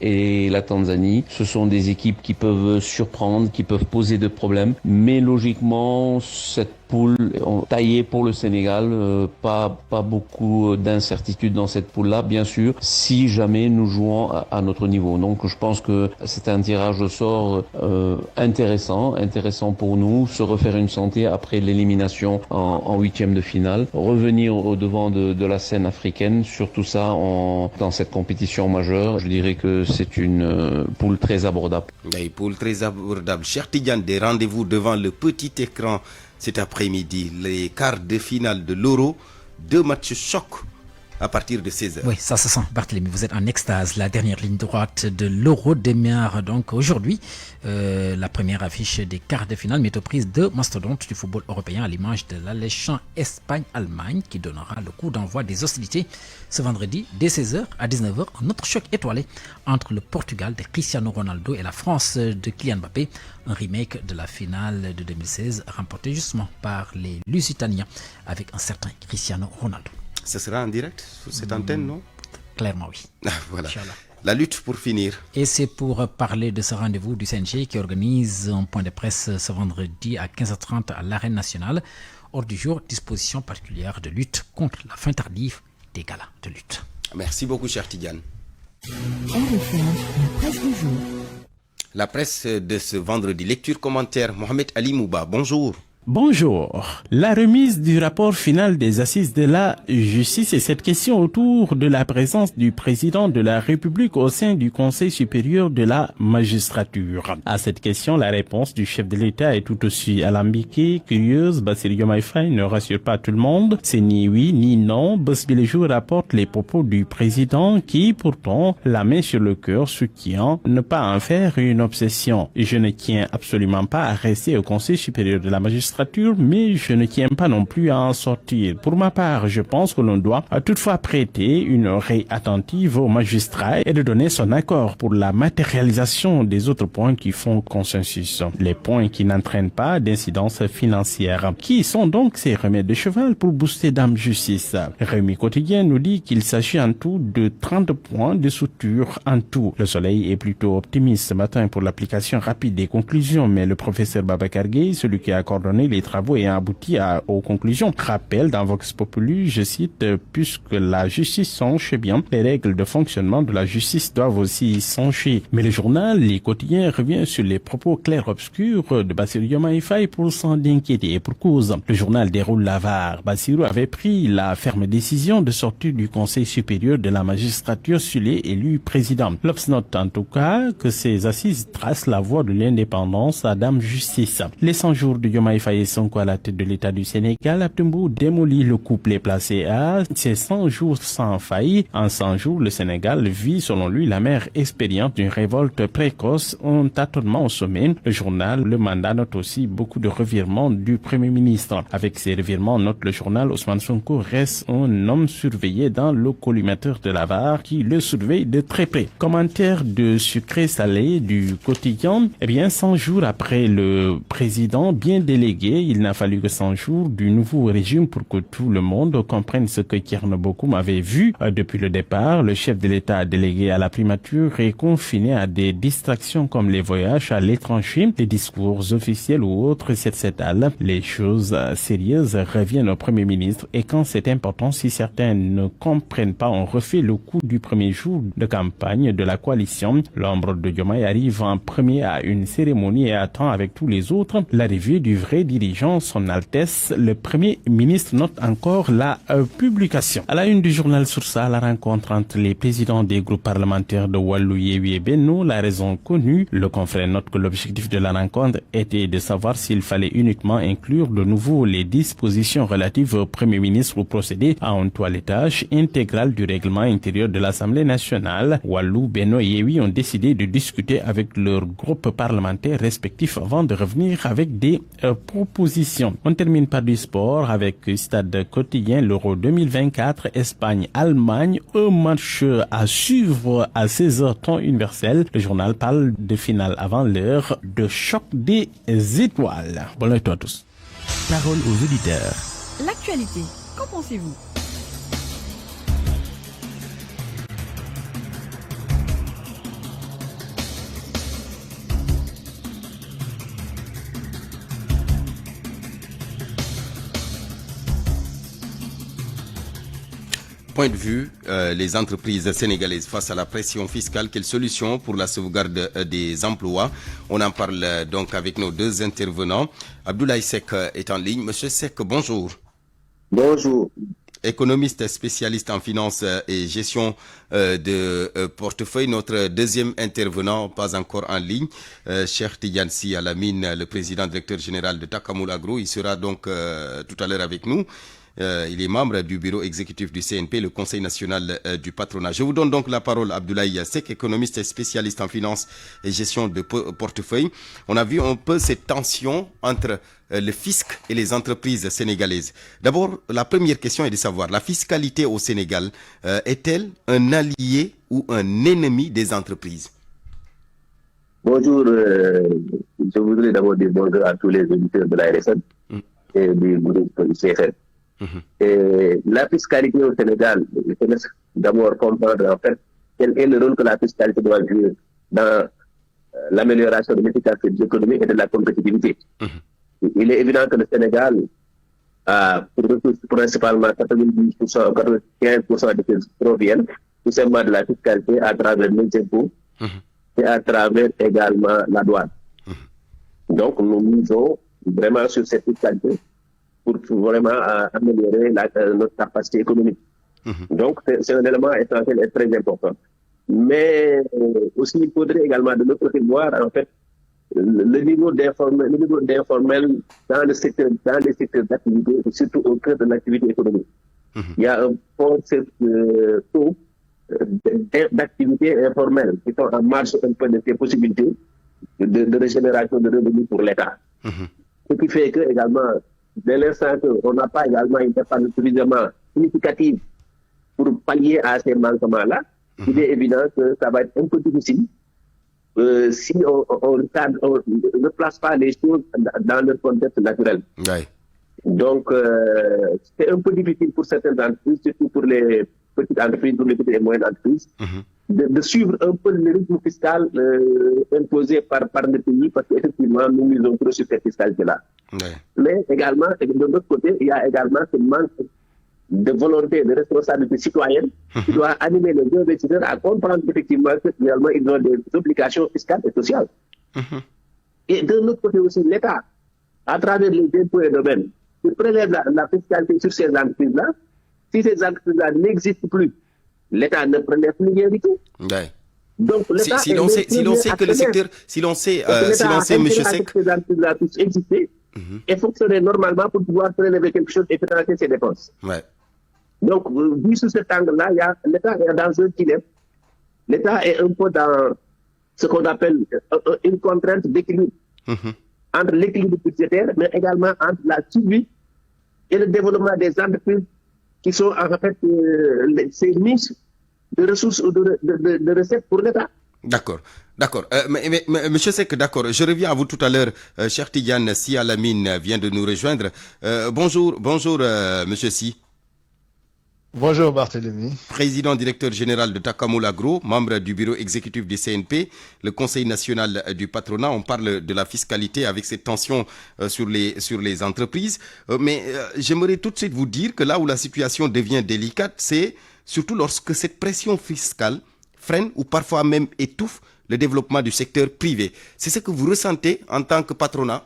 et la Tanzanie. Ce sont des équipes qui peuvent surprendre, qui peuvent poser des problèmes, mais logiquement, cette poule taillée pour le Sénégal, pas beaucoup d'incertitudes dans cette poule-là, bien sûr, si jamais nous jouons à notre niveau. Donc je pense que c'est un tirage au sort intéressant pour nous, se refaire une santé après l'élimination en 8e de finale, revenir au devant de la scène africaine, surtout ça dans cette compétition majeure. Je dirais que c'est une poule très abordable. Une poule très abordable. Cheikh Tidiane, des rendez-vous devant le petit écran cet après-midi, les quarts de finale de l'Euro, 2 matchs chocs à partir de 16h. Oui, ça se sent, Barthélémy, vous êtes en extase. La dernière ligne droite de l'Euro démarre donc aujourd'hui. La première affiche des quarts de finale met aux prises 2 mastodontes du football européen à l'image de l'alléchant Espagne-Allemagne qui donnera le coup d'envoi des hostilités ce vendredi dès 16h à 19h. Un autre choc étoilé entre le Portugal de Cristiano Ronaldo et la France de Kylian Mbappé, un remake de la finale de 2016 remportée justement par les Lusitaniens avec un certain Cristiano Ronaldo. Ce sera en direct sur cette antenne, non? Clairement, oui. Voilà. La lutte pour finir. Et c'est pour parler de ce rendez-vous du CNG qui organise un point de presse ce vendredi à 15h30 à l'Arène nationale. Hors du jour, disposition particulière de lutte contre la fin tardive des galas de lutte. Merci beaucoup, cher Tidiane. La presse du jour. La presse de ce vendredi. Lecture, commentaire. Mohamed Ali Mouba, bonjour. Bonjour. La remise du rapport final des assises de la justice et cette question autour de la présence du président de la République au sein du Conseil supérieur de la magistrature. À cette question, la réponse du chef de l'État est tout aussi alambiquée, curieuse. Bassirou Diomaye Faye ne rassure pas tout le monde. C'est ni oui ni non. Buzz Bi Le Jour rapporte les propos du président qui, pourtant, la main sur le cœur, soutient ne pas en faire une obsession. Je ne tiens absolument pas à rester au Conseil supérieur de la magistrature, mais je ne tiens pas non plus à en sortir. Pour ma part, je pense que l'on doit toutefois prêter une oreille attentive aux magistrats et de donner son accord pour la matérialisation des autres points qui font consensus. Les points qui n'entraînent pas d'incidence financière. Qui sont donc ces remèdes de cheval pour booster Dame Justice? Rémi Quotidien nous dit qu'il s'agit en tout de 30 points de suture en tout. Le Soleil est plutôt optimiste ce matin pour l'application rapide des conclusions, mais le professeur Babacar Gueye, celui qui a coordonné les travaux et a abouti aux conclusions, rappelle dans Vox Populi, je cite, puisque la justice songe bien, les règles de fonctionnement de la justice doivent aussi songer. Mais le journal, Les Quotidiens, revient sur les propos clairs-obscurs de Bassirou Diomaye Faye pour s'en inquiéter et pour cause. Le journal déroule la VAR. Bassirou avait pris la ferme décision de sortir du Conseil supérieur de la magistrature sur les élus présidents. L'Obs note en tout cas que ces assises tracent la voie de l'indépendance à Dame Justice. Les 100 jours de Diomaye Faye et Sonko à la tête de l'État du Sénégal, Abdoumbou démolit le couplet placé à ces 100 jours sans faille. En 100 jours, le Sénégal vit, selon lui, la mère expérience d'une révolte précoce, un tâtonnement au sommet. Le journal Le Mandat note aussi beaucoup de revirements du Premier ministre. Avec ces revirements, note le journal, Ousmane Sonko reste un homme surveillé dans le collimateur de la VAR qui le surveille de très près. Commentaire de sucré salé du quotidien. 100 jours après le président bien délégué, il n'a fallu que 100 jours du nouveau régime pour que tout le monde comprenne ce que Thierno Bocoum avait vu depuis le départ. Le chef de l'État délégué à la primature est confiné à des distractions comme les voyages à l'étranger, les discours officiels ou autres, etc. Les choses sérieuses reviennent au Premier ministre et quand c'est important, si certains ne comprennent pas, on refait le coup du premier jour de campagne de la coalition. L'ombre de Diomaye arrive en premier à une cérémonie et attend avec tous les autres l'arrivée du vrai dirigeant, son Altesse. Le Premier ministre note encore la publication. À la une du journal Source A, la rencontre entre les présidents des groupes parlementaires de Wallu, Yewwi et Benno, la raison connue. Le confrère note que l'objectif de la rencontre était de savoir s'il fallait uniquement inclure de nouveau les dispositions relatives au Premier ministre ou procéder à un toilettage intégral du règlement intérieur de l'Assemblée nationale. Wallu, Benno et Yewwi ont décidé de discuter avec leurs groupes parlementaires respectifs avant de revenir avec des propositions. On termine par du sport avec Stade Quotidien, l'Euro 2024, Espagne-Allemagne, un match à suivre à 16h temps universel. Le journal parle de finale avant l'heure, de choc des étoiles. Bonne nuit à tous. Parole aux auditeurs. L'actualité, qu'en pensez-vous? Point de vue, les entreprises sénégalaises face à la pression fiscale, quelle solution pour la sauvegarde des emplois? On en parle donc avec nos deux intervenants. Abdoulaye Seck est en ligne. Monsieur Seck, bonjour. Bonjour. Économiste spécialiste en finance et gestion de portefeuille. Notre deuxième intervenant, pas encore en ligne, Cheikh Tidiane Sy Al-Amine, le président directeur général de Takamul Agro. Il sera donc tout à l'heure avec nous. Il est membre du bureau exécutif du CNP, le Conseil national du patronat. Je vous donne donc la parole, Abdoulaye Seck, économiste et spécialiste en finance et gestion de portefeuille. On a vu un peu cette tension entre le fisc et les entreprises sénégalaises. D'abord, la première question est de savoir, la fiscalité au Sénégal est-elle un allié ou un ennemi des entreprises? Bonjour, je voudrais d'abord dire bonjour à tous les auditeurs de la RSN et du groupe CFM. Et la fiscalité au Sénégal, il faut d'abord comprendre en fait quel est le rôle que la fiscalité doit jouer dans l'amélioration de l'efficacité de l'économie et de la compétitivité. Il est évident que le Sénégal a pour ressources principalement 90%, 95% de choses proviennent tout simplement de la fiscalité à travers les impôts et à travers également la douane. Donc nous misons vraiment sur cette fiscalité pour vraiment améliorer notre capacité économique. Donc, c'est un élément essentiel et très important. Mais aussi, il faudrait également de notre côté voir, en fait, le niveau d'informel dans les secteurs d'activité, et surtout au cœur de l'activité économique. Il y a un fort taux d'activités informelles qui sont en marge un peu de ces possibilités de régénération de revenus pour l'État. Ce qui fait que, également, dès l'instant qu'on n'a pas également une dépense suffisamment significative pour pallier à ces manquements-là, il est évident que ça va être un peu difficile si on ne place pas les choses dans leur contexte naturel. Ouais. Donc, c'est un peu difficile pour certaines entreprises, surtout pour les petites entreprises, pour les petites et moyennes entreprises, de suivre un peu le rythme fiscal imposé par le pays, parce qu'effectivement, nous misons trop sur cette fiscalité-là. Ouais. Mais également, de l'autre côté, il y a également ce manque de volonté, de responsabilité citoyenne qui doit animer les investisseurs à comprendre effectivement que finalement, ils ont des obligations fiscales et sociales. Et de l'autre côté aussi, l'État, à travers les impôts et domaines, qui prélève la fiscalité sur ces entreprises-là. Si ces entreprises-là n'existent plus, l'État ne prélève plus rien du tout. Ouais. Donc, l'État si l'on sait que le secteur, si l'on sait, M. Seck, ces entreprises-là puissent exister et fonctionner normalement pour pouvoir prélever quelque chose et financer ses dépenses. Ouais. Donc, vu sous cet angle-là, l'État est dans un dilemme. L'État est un peu dans ce qu'on appelle une contrainte d'équilibre entre l'équilibre budgétaire, mais également entre la survie et le développement des entreprises qui sont en fait ces niches de ressources ou de recettes pour l'État. D'accord. Mais Monsieur Seck, d'accord. Je reviens à vous tout à l'heure. Cher Tidiane Si Alamine vient de nous rejoindre. Bonjour, Monsieur Si. Bonjour Barthélémy. Président directeur général de Takamul Agro, membre du bureau exécutif du CNP, le Conseil national du patronat. On parle de la fiscalité avec cette tension sur les entreprises. Mais j'aimerais tout de suite vous dire que là où la situation devient délicate, c'est surtout lorsque cette pression fiscale freine ou parfois même étouffe le développement du secteur privé. C'est ce que vous ressentez en tant que patronat?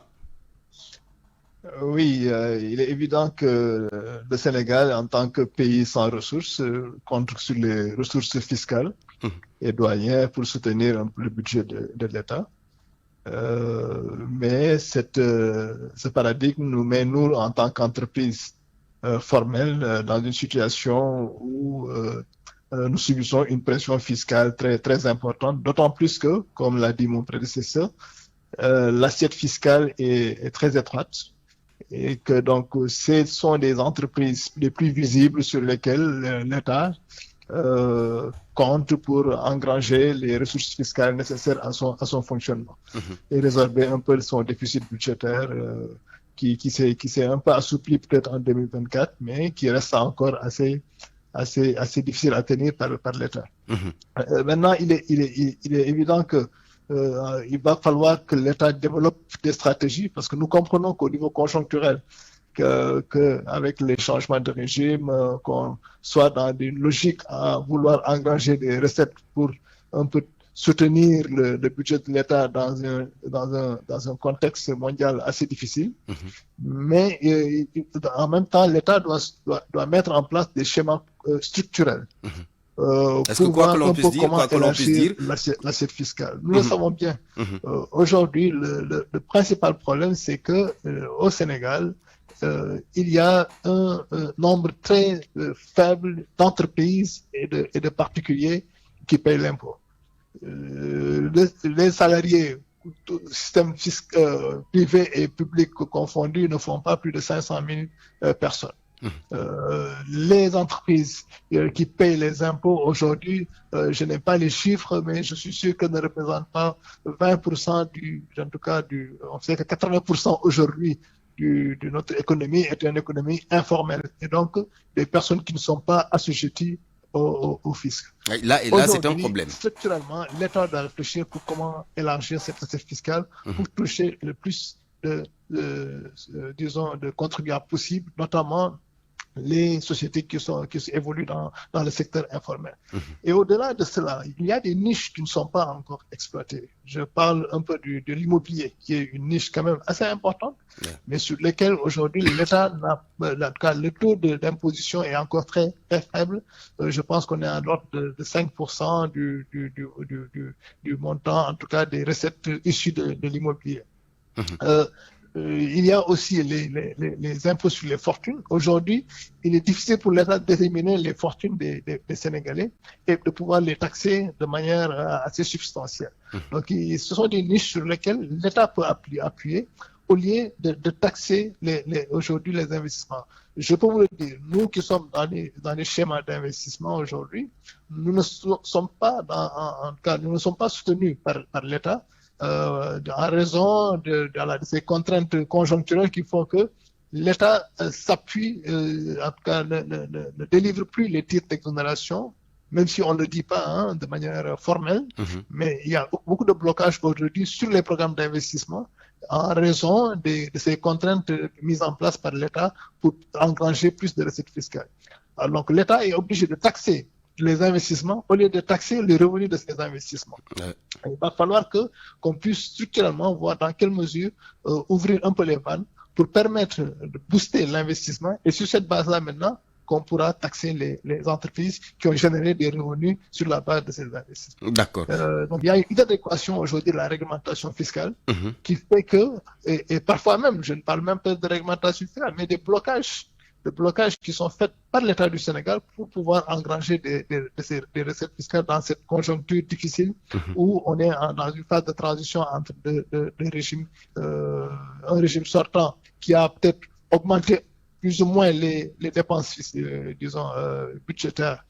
Oui, il est évident que le Sénégal, en tant que pays sans ressources, compte sur les ressources fiscales et douanières pour soutenir un peu le budget de l'État. Mais ce paradigme nous met, nous, en tant qu'entreprise formelle, dans une situation où nous subissons une pression fiscale très, très importante, d'autant plus que, comme l'a dit mon prédécesseur, l'assiette fiscale est très étroite. Et que donc, ce sont des entreprises les plus visibles sur lesquelles l'État compte pour engranger les ressources fiscales nécessaires à son fonctionnement et résorber un peu son déficit budgétaire qui s'est un peu assoupli peut-être en 2024, mais qui reste encore assez difficile à tenir par l'État. Maintenant, il est évident que il va falloir que l'État développe des stratégies parce que nous comprenons qu'au niveau conjoncturel, avec les changements de régime, qu'on soit dans une logique à vouloir engranger des recettes pour un peu soutenir le budget de l'État dans un contexte mondial assez difficile. Mais en même temps, l'État doit mettre en place des schémas structurels. Est-ce que quoi que l'on puisse dire l'assiette fiscale. Nous le savons bien. Aujourd'hui, le principal problème, c'est que au Sénégal, il y a un nombre très faible d'entreprises et de particuliers qui payent l'impôt. Les salariés, système privé et public confondus, ne font pas plus de 500 000 personnes. Les entreprises qui payent les impôts aujourd'hui, je n'ai pas les chiffres, mais je suis sûr qu'elles ne représentent pas 20% on sait que 80% aujourd'hui de notre économie est une économie informelle. Et donc, des personnes qui ne sont pas assujetties au fisc. Là, c'est un problème. Structurellement, l'État doit réfléchir pour comment élargir cette assiette fiscale pour toucher le plus de contribuables possibles, notamment les sociétés qui évoluent dans le secteur informel. Et au-delà de cela, il y a des niches qui ne sont pas encore exploitées. Je parle un peu de l'immobilier, qui est une niche quand même assez importante, mais sur lesquelles aujourd'hui l'État le taux d'imposition est encore très, très faible. Je pense qu'on est à l'ordre de 5% du montant, en tout cas des recettes issues de l'immobilier. Il y a aussi les impôts sur les fortunes. Aujourd'hui, il est difficile pour l'État de déterminer les fortunes des Sénégalais et de pouvoir les taxer de manière assez substantielle. Donc, ce sont des niches sur lesquelles l'État peut appuyer au lieu de taxer aujourd'hui les investissements. Je peux vous le dire, nous qui sommes dans les schémas d'investissement aujourd'hui, nous ne sommes pas nous ne sommes pas soutenus par l'État. En raison de ces contraintes conjoncturelles qui font que l'État s'appuie, en tout cas ne délivre plus les titres d'exonération, même si on ne le dit pas de manière formelle, mais il y a beaucoup de blocages aujourd'hui sur les programmes d'investissement en raison de ces contraintes mises en place par l'État pour engranger plus de recettes fiscales. Alors, donc l'État est obligé de taxer les investissements au lieu de taxer les revenus de ces investissements. Il va falloir qu'on puisse structurellement voir dans quelle mesure ouvrir un peu les vannes pour permettre de booster l'investissement et sur cette base-là maintenant qu'on pourra taxer les entreprises qui ont généré des revenus sur la base de ces investissements. D'accord. Donc il y a une adéquation aujourd'hui de la réglementation fiscale qui fait que, et parfois même, je ne parle même pas de réglementation fiscale, mais des blocages qui sont faits par l'État du Sénégal pour pouvoir engranger des recettes fiscales dans cette conjoncture difficile où on est dans une phase de transition entre un régime sortant qui a peut-être augmenté plus ou moins les dépenses, budgétaires,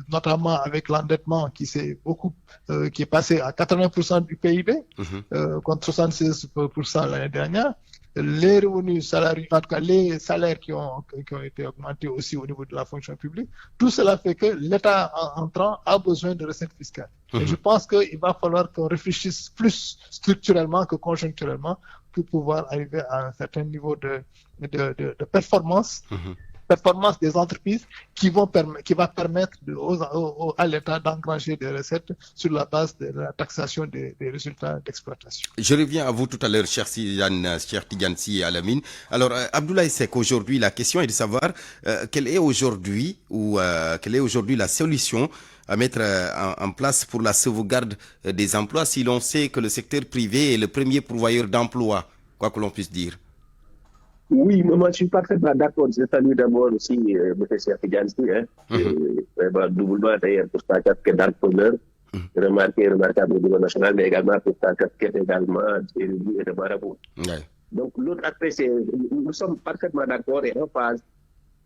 notamment avec l'endettement qui est passé à 80% du PIB contre 76% l'année dernière. Les revenus salariés, en tout cas les salaires qui ont été augmentés aussi au niveau de la fonction publique, tout cela fait que l'État entrant a besoin de recettes fiscales. Et je pense qu'il va falloir qu'on réfléchisse plus structurellement que conjoncturellement pour pouvoir arriver à un certain niveau de performance des entreprises qui va permettre à l'État d'engranger des recettes sur la base de la taxation des résultats d'exploitation. Je reviens à vous tout à l'heure, cher Tidiane Sy Al-Amine. Alors, Abdoulaye Seck, aujourd'hui, la question est de savoir quelle est aujourd'hui la solution à mettre en place pour la sauvegarde des emplois si l'on sait que le secteur privé est le premier pourvoyeur d'emplois, quoi que l'on puisse dire. Oui, moi je suis parfaitement d'accord. Je salue d'abord aussi M. Tidiane Sy, doublement d'ailleurs pour sa casquette d'entrepreneur, remarquable au niveau national, mais également pour sa casquette également de marabout. Donc l'autre aspect, c'est nous sommes parfaitement d'accord et en phase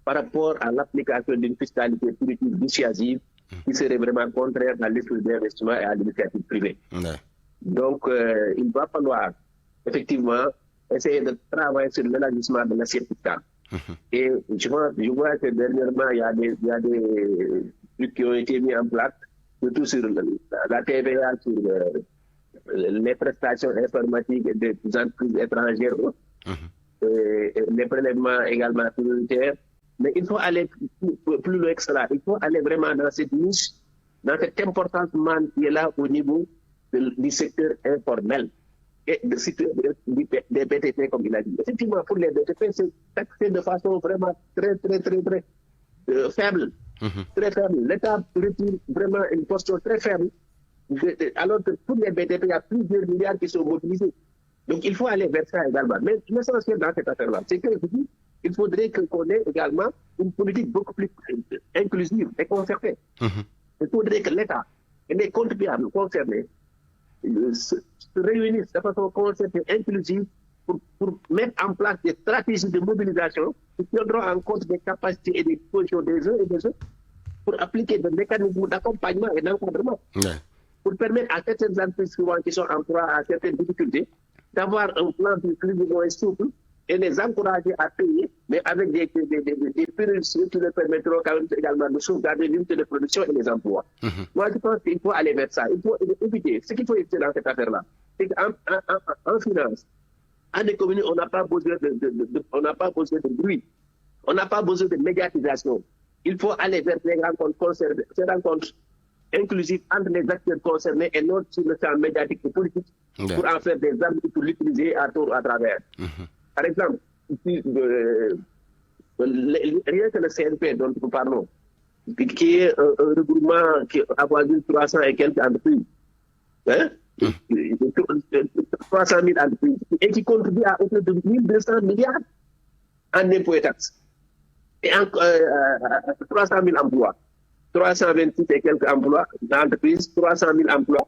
par rapport à l'application d'une fiscalité punitive dissuasive qui serait vraiment contraire à l'esprit d'investissement et à l'initiative privée. Donc il va falloir effectivement essayer de travailler sur l'élargissement de l'assiette fiscale. Et je vois que dernièrement, il y a des trucs qui ont été mis en place, surtout sur la TVA, sur les prestations informatiques des entreprises étrangères, et les prélèvements également prioritaires. Mais il faut aller plus loin que cela. Il faut aller vraiment dans cette niche, dans cette importante manne qui est là au niveau du secteur informel. Et des BTP, comme il a dit. Effectivement, pour les BTP, c'est taxé de façon vraiment très faible. Très faible. L'État retire vraiment une portion très faible. Alors que pour les BTP, il y a plusieurs milliards qui sont mobilisés. Donc, il faut aller vers ça également. Mais l'essentiel dans cette affaire-là, c'est qu'il faudrait qu'on ait également une politique beaucoup plus inclusive et concertée. Il faudrait que l'État et les contribuables concernés se réunissent de façon concertée et inclusive pour mettre en place des stratégies de mobilisation qui tiendront en compte des capacités et des positions des uns et des autres pour appliquer des mécanismes d'accompagnement et d'encadrement pour permettre à certaines entreprises qui sont en proie à certaines difficultés d'avoir un plan plus ou moins souple et les encourager à payer, mais avec des périodes qui leur permettront quand même également de sauvegarder l'unité de production et les emplois. Moi, je pense qu'il faut aller vers ça. Il faut éviter. Ce qu'il faut éviter dans cette affaire-là, c'est qu'en finance, en économie, on n'a pas besoin de bruit. On n'a pas besoin de médiatisation. Il faut aller vers des rencontres inclusives entre les acteurs concernés et non sur le champ médiatique et politique pour en faire des armes pour l'utiliser à travers. Par exemple, rien que le CNP dont nous parlons, qui est un regroupement qui avoisine 300 et quelques entreprises, 300 000 entreprises, et qui contribue à autour de 1200 milliards en impôts et taxes. Et 300 000 emplois, 326 et quelques emplois d'entreprises, 300 000 emplois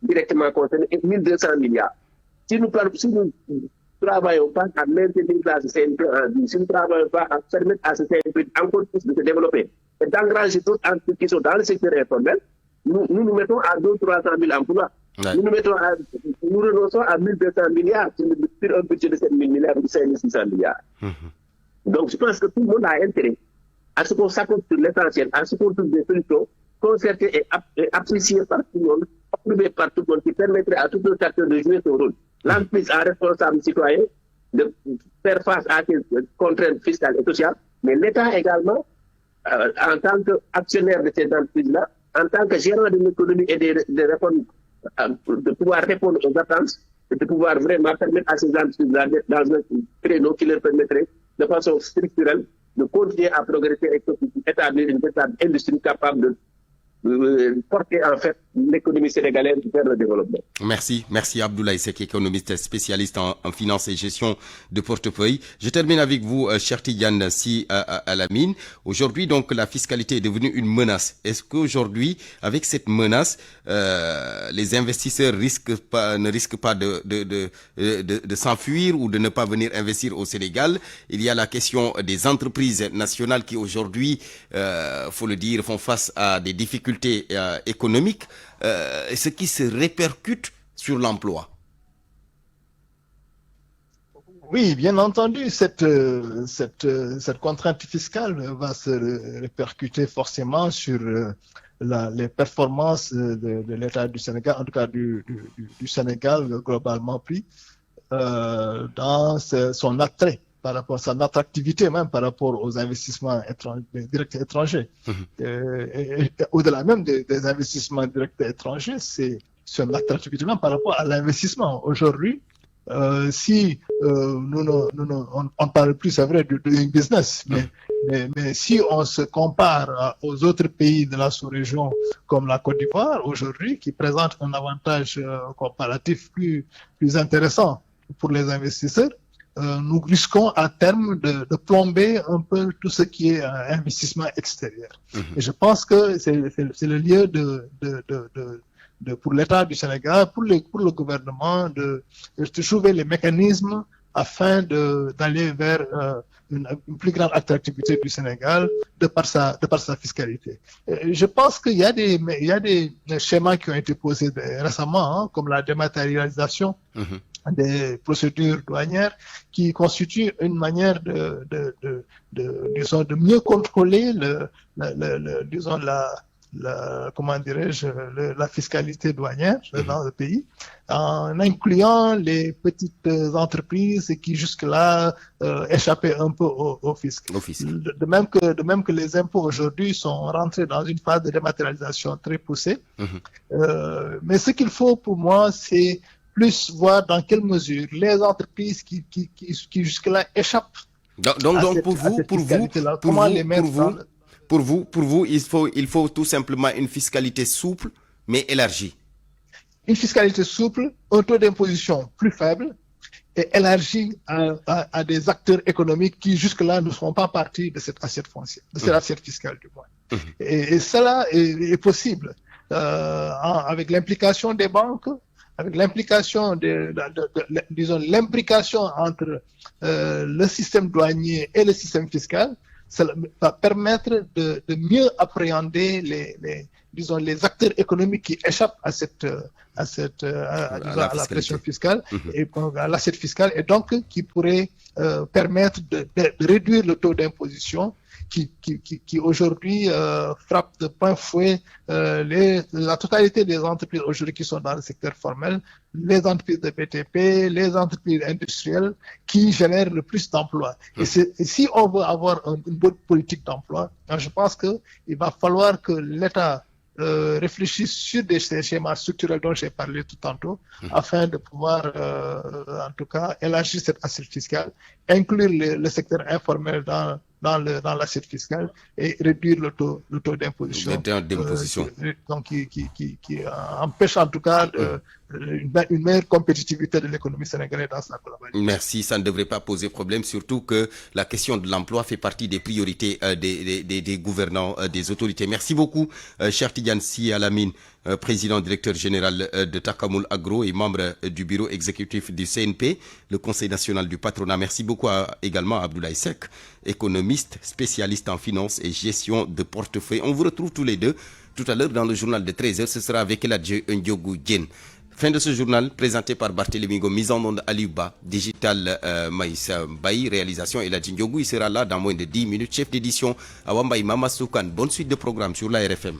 directement concernés et 1200 milliards. Si nous ne travaillons pas à maintenir ce CNP en vie, si nous ne travaillons pas à permettre à ce CNP encore plus de se développer et d'engranger d'autres entreprises qui sont dans le secteur informel, nous mettons à 300 000 emplois. Nous renonçons à 1200 milliards sur un budget de 7 000 milliards ou 5 600 milliards. Donc, je pense que tout le monde a intérêt à ce qu'on s'accorde sur l'essentiel, à ce qu'on trouve des solutions concertées et appréciées par tout le monde, approuvées par tout le monde, qui permettraient à tout le secteur de jouer son rôle. L'entreprise en responsable citoyen de faire face à ces contraintes fiscales et sociales, mais l'État également, en tant qu'actionnaire de ces entreprises-là, en tant que gérant de l'économie et des réformes, de pouvoir répondre aux attentes et de pouvoir vraiment permettre à ces entreprises-là d'être dans un créneau qui leur permettrait de façon structurelle de continuer à progresser et d'établir une véritable industrie capable de porter en fait l'économie sénégalaise vers le développement. Merci Abdoulaye Seck, économiste spécialiste en finance et gestion de portefeuille. Je termine avec vous, cher Tidiane Sy Al-Amine. Aujourd'hui, donc, la fiscalité est devenue une menace. Est-ce qu'aujourd'hui, avec cette menace, les investisseurs ne risquent pas de s'enfuir ou de ne pas venir investir au Sénégal? Il y a la question des entreprises nationales qui aujourd'hui, faut le dire, font face à des difficultés économiques, ce qui se répercute sur l'emploi. Oui, bien entendu, cette contrainte fiscale va se répercuter forcément sur les performances de l'État du Sénégal, en tout cas du Sénégal globalement pris, dans son attrait, par rapport à son attractivité même par rapport aux investissements directs étrangers. Et au-delà même des investissements directs étrangers, c'est son attractivité même par rapport à l'investissement. Aujourd'hui, si on parle plus, c'est vrai, de doing business, mais si on se compare aux autres pays de la sous-région comme la Côte d'Ivoire aujourd'hui, qui présente un avantage comparatif plus intéressant pour les investisseurs, nous risquons à terme de plomber un peu tout ce qui est investissement extérieur. Et je pense que c'est le lieu pour l'État du Sénégal, pour le gouvernement, de trouver les mécanismes afin d'aller vers une plus grande attractivité du Sénégal de par sa fiscalité. Je pense qu'il y a des schémas qui ont été posés récemment, comme la dématérialisation des procédures douanières, qui constituent une manière disons, de mieux contrôler comment dirais-je, la fiscalité douanière dans le pays, en incluant les petites entreprises qui jusque-là échappaient un peu au fisc. De même que les impôts aujourd'hui sont rentrés dans une phase de dématérialisation très poussée. Mais ce qu'il faut pour moi, c'est plus voir dans quelle mesure les entreprises qui jusque-là échappent. Donc pour vous, il faut tout simplement une fiscalité souple, mais élargie. Une fiscalité souple, un taux d'imposition plus faible et élargi à des acteurs économiques qui jusque-là ne seront pas partis de cette assiette foncière, de cette assiette fiscale du moins. Et cela est possible avec l'implication des banques, avec l'implication disons l'implication entre le système douanier et le système fiscal. Ça va permettre de mieux appréhender disons, les acteurs économiques qui échappent à la pression fiscale et à l'assiette fiscale, et donc qui pourrait permettre de réduire le taux d'imposition qui aujourd'hui frappe de plein fouet la totalité des entreprises aujourd'hui qui sont dans le secteur formel, les entreprises de BTP, les entreprises industrielles qui génèrent le plus d'emplois. Et si on veut avoir une bonne politique d'emploi, je pense qu'il va falloir que l'État réfléchisse sur ces schémas structurels dont j'ai parlé tout tantôt, afin de pouvoir, en tout cas, élargir cette assiette fiscale, inclure le secteur informel dans l'assiette fiscale et réduire le taux d'imposition. Donc, qui empêche en tout cas une meilleure compétitivité de l'économie sénégalaise dans sa globalité. Merci, ça ne devrait pas poser problème, surtout que la question de l'emploi fait partie des priorités des gouvernants, des autorités. Merci beaucoup, cher Tidiane Sy Al-Amine, président directeur général de Takamul Agro et membre du bureau exécutif du CNP, le Conseil national du patronat. Merci beaucoup également à Abdoulaye Seck, économiste, spécialiste en finance et gestion de portefeuille. On vous retrouve tous les deux tout à l'heure dans le journal de 13h. Ce sera avec Eladje Ndiogou Djen. Fin de ce journal présenté par Barthélémy Ngo, mise en onde Aliouba, digital Maïssa Baye, réalisation Eladje Ndiogou. Il sera là dans moins de 10 minutes. Chef d'édition Awambaye Mama Soukan. Bonne suite de programme sur la RFM.